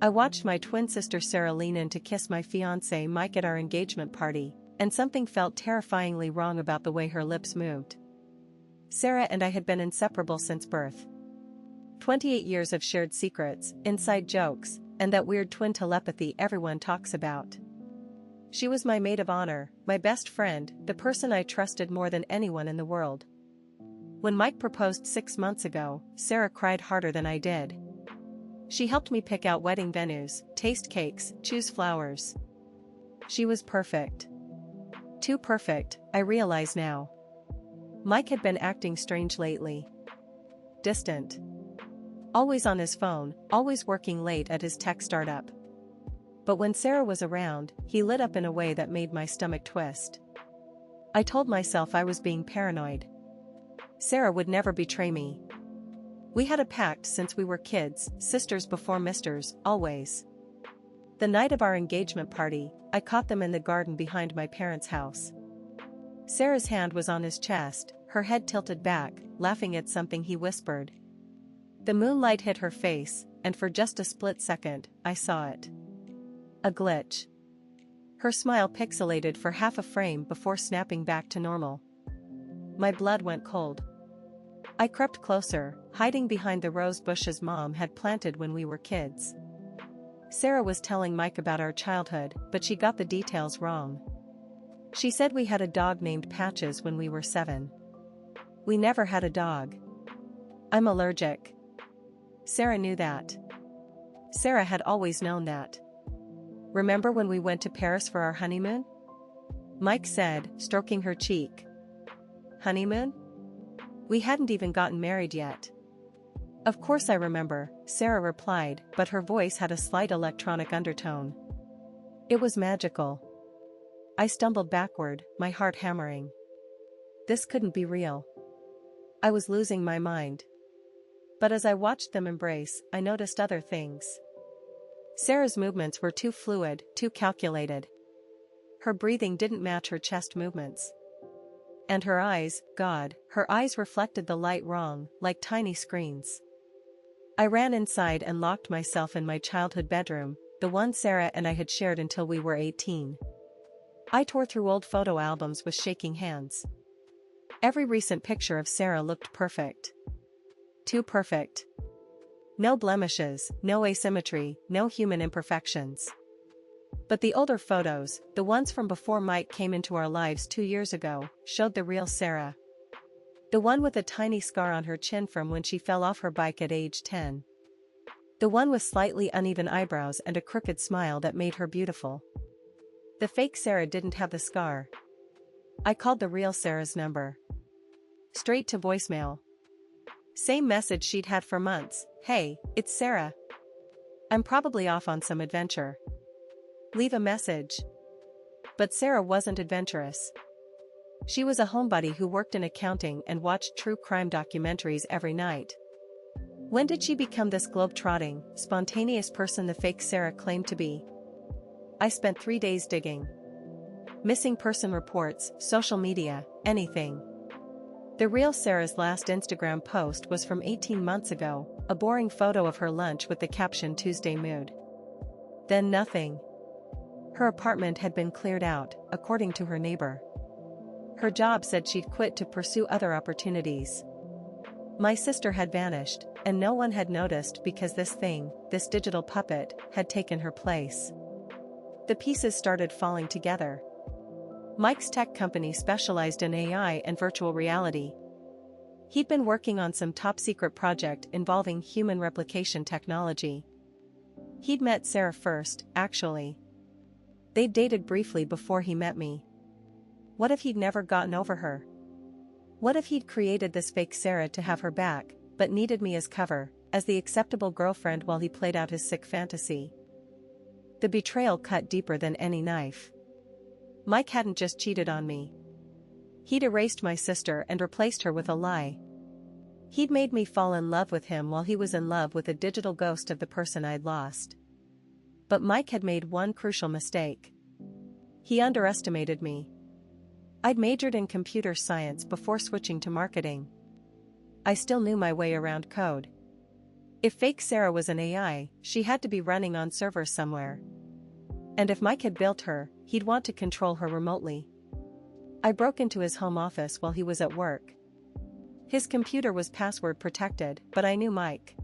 I watched my twin sister Sarah lean in to kiss my fiancé Mike at our engagement party, and something felt terrifyingly wrong about the way her lips moved. Sarah and I had been inseparable since birth. 28 years of shared secrets, inside jokes, and that weird twin telepathy everyone talks about. She was my maid of honor, my best friend, the person I trusted more than anyone in the world. When Mike proposed 6 months ago, Sarah cried harder than I did. She helped me pick out wedding venues, taste cakes, choose flowers. She was perfect. Too perfect, I realize now. Mike had been acting strange lately. Distant. Always on his phone, always working late at his tech startup. But when Sarah was around, he lit up in a way that made my stomach twist. I told myself I was being paranoid. Sarah would never betray me. We had a pact since we were kids, sisters before misters, always. The night of our engagement party, I caught them in the garden behind my parents' house. Sarah's hand was on his chest, her head tilted back, laughing at something he whispered. The moonlight hit her face, and for just a split second, I saw it. A glitch. Her smile pixelated for half a frame before snapping back to normal. My blood went cold. I crept closer, hiding behind the rose bushes Mom had planted when we were kids. Sarah was telling Mike about our childhood, but she got the details wrong. She said we had a dog named Patches when we were 7. We never had a dog. I'm allergic. Sarah knew that. Sarah had always known that. Remember when we went to Paris for our honeymoon? Mike said, stroking her cheek. Honeymoon? We hadn't even gotten married yet. Of course I remember, Sarah replied, but her voice had a slight electronic undertone. It was magical. I stumbled backward, my heart hammering. This couldn't be real. I was losing my mind. But as I watched them embrace, I noticed other things. Sarah's movements were too fluid, too calculated. Her breathing didn't match her chest movements. And her eyes, God, her eyes reflected the light wrong, like tiny screens. I ran inside and locked myself in my childhood bedroom, the one Sarah and I had shared until we were 18. I tore through old photo albums with shaking hands. Every recent picture of Sarah looked perfect. Too perfect. No blemishes, no asymmetry, no human imperfections. But the older photos, the ones from before Mike came into our lives 2 years ago, showed the real Sarah. The one with a tiny scar on her chin from when she fell off her bike at age 10. The one with slightly uneven eyebrows and a crooked smile that made her beautiful. The fake Sarah didn't have the scar. I called the real Sarah's number. Straight to voicemail. Same message she'd had for months. Hey, it's Sarah. I'm probably off on some adventure. Leave a message. But Sarah wasn't adventurous. She was a homebody who worked in accounting and watched true crime documentaries every night. When did she become this globe-trotting, spontaneous person the fake Sarah claimed to be? I spent 3 days digging. Missing person reports, social media, anything. The real Sarah's last Instagram post was from 18 months ago, a boring photo of her lunch with the caption Tuesday mood. Then nothing. Her apartment had been cleared out, according to her neighbor. Her job said she'd quit to pursue other opportunities. My sister had vanished, and no one had noticed because this thing, this digital puppet, had taken her place. The pieces started falling together. Mike's tech company specialized in AI and virtual reality. He'd been working on some top-secret project involving human replication technology. He'd met Sarah first, actually. They'd dated briefly before he met me. What if he'd never gotten over her? What if he'd created this fake Sarah to have her back, but needed me as cover, as the acceptable girlfriend while he played out his sick fantasy? The betrayal cut deeper than any knife. Mike hadn't just cheated on me. He'd erased my sister and replaced her with a lie. He'd made me fall in love with him while he was in love with a digital ghost of the person I'd lost. But Mike had made one crucial mistake. He underestimated me. I'd majored in computer science before switching to marketing. I still knew my way around code. If fake Sarah was an AI, she had to be running on servers somewhere. And if Mike had built her, he'd want to control her remotely. I broke into his home office while he was at work. His computer was password protected, but I knew Mike.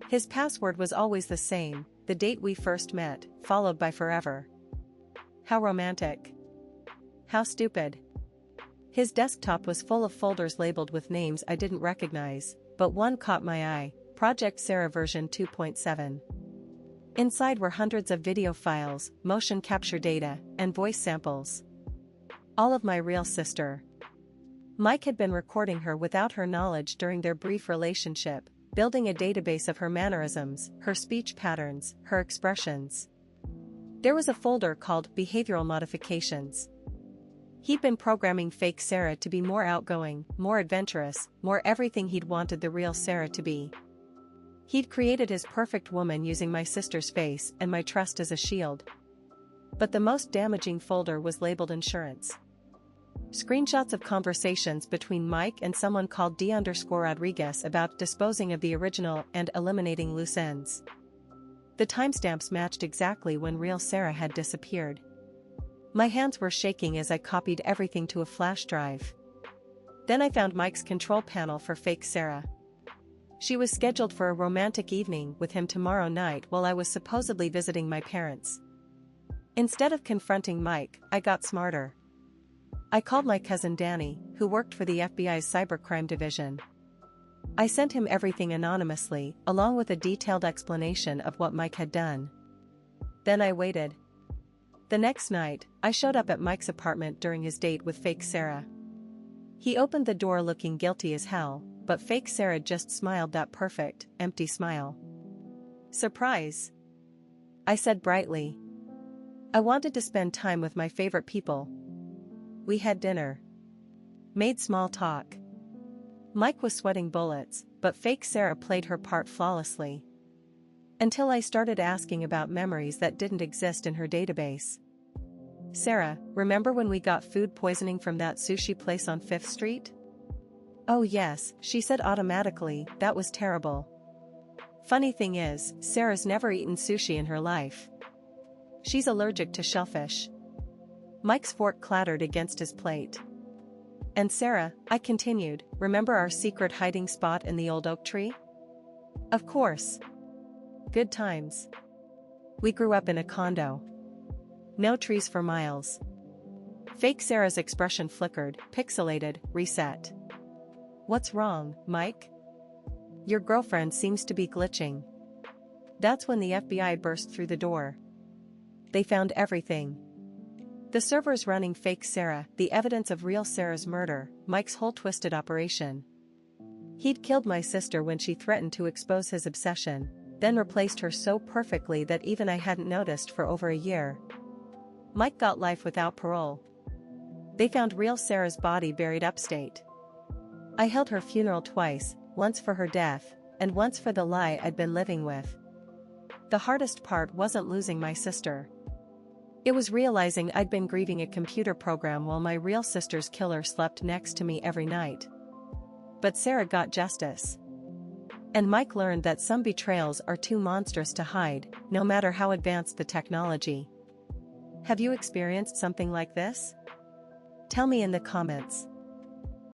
His password was always the same, the date we first met, followed by forever. How romantic. How stupid. His desktop was full of folders labeled with names I didn't recognize, but one caught my eye, Project Sarah version 2.7. Inside were hundreds of video files, motion capture data, and voice samples. All of my real sister. Mike had been recording her without her knowledge during their brief relationship, building a database of her mannerisms, her speech patterns, her expressions. There was a folder called Behavioral Modifications. He'd been programming fake Sarah to be more outgoing, more adventurous, more everything he'd wanted the real Sarah to be. He'd created his perfect woman using my sister's face and my trust as a shield. But the most damaging folder was labeled insurance. Screenshots of conversations between Mike and someone called D_Rodriguez about disposing of the original and eliminating loose ends. The timestamps matched exactly when real Sarah had disappeared. My hands were shaking as I copied everything to a flash drive. Then I found Mike's control panel for fake Sarah. She was scheduled for a romantic evening with him tomorrow night while I was supposedly visiting my parents. Instead of confronting Mike, I got smarter. I called my cousin Danny, who worked for the FBI's cybercrime division. I sent him everything anonymously, along with a detailed explanation of what Mike had done. Then I waited. The next night, I showed up at Mike's apartment during his date with fake Sarah. He opened the door looking guilty as hell, but fake Sarah just smiled that perfect, empty smile. "Surprise," I said brightly. "I wanted to spend time with my favorite people." We had dinner. Made small talk. Mike was sweating bullets, but fake Sarah played her part flawlessly. Until I started asking about memories that didn't exist in her database. "Sarah, remember when we got food poisoning from that sushi place on 5th Street? "Oh yes," she said automatically, "that was terrible." Funny thing is, Sarah's never eaten sushi in her life. She's allergic to shellfish. Mike's fork clattered against his plate. "And Sarah," I continued, "remember our secret hiding spot in the old oak tree?" "Of course. Good times. We grew up in a condo. No trees for miles." Fake Sarah's expression flickered, pixelated, reset. "What's wrong, Mike? Your girlfriend seems to be glitching." That's when the FBI burst through the door. They found everything. The servers running fake Sarah, the evidence of real Sarah's murder, Mike's whole twisted operation. He'd killed my sister when she threatened to expose his obsession, then replaced her so perfectly that even I hadn't noticed for over a year. Mike got life without parole. They found real Sarah's body buried upstate. I held her funeral twice, once for her death, and once for the lie I'd been living with. The hardest part wasn't losing my sister. It was realizing I'd been grieving a computer program while my real sister's killer slept next to me every night. But Sarah got justice. And Mike learned that some betrayals are too monstrous to hide, no matter how advanced the technology. Have you experienced something like this? Tell me in the comments.